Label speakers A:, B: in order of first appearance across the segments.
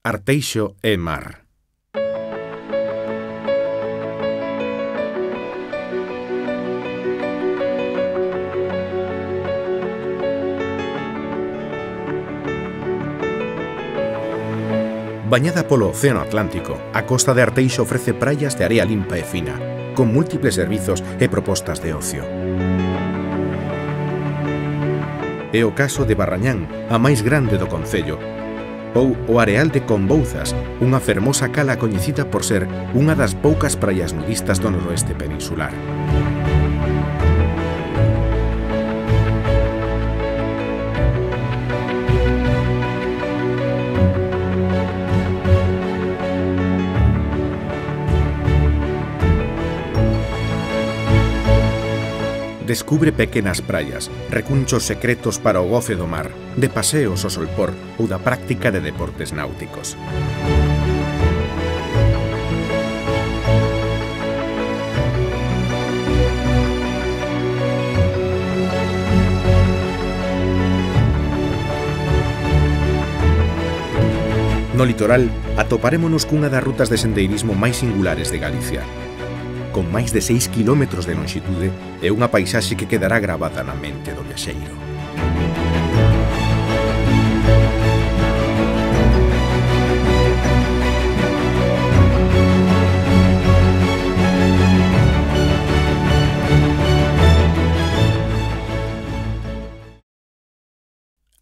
A: Arteixo e mar. Bañada polo Océano Atlántico, a costa de Arteixo ofrece praias de area limpa e fina, con múltiples servizos e propostas de ocio. É o caso de Barrañán, a máis grande do concello, ou o Areal de Conbouzas, unha fermosa cala coñecida por ser unha das poucas praias nudistas do noroeste peninsular. Descubre pequenas praias, recunchos secretos para o goce do mar, de paseos ao solpor ou da práctica de deportes náuticos. No litoral, atoparémonos cunha das rutas de sendeirismo máis singulares de Galicia, con máis de 6 km de longitude e unha paisaxe que quedará gravada na mente do viaxeiro.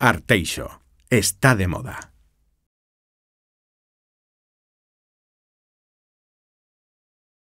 A: Arteixo está de moda.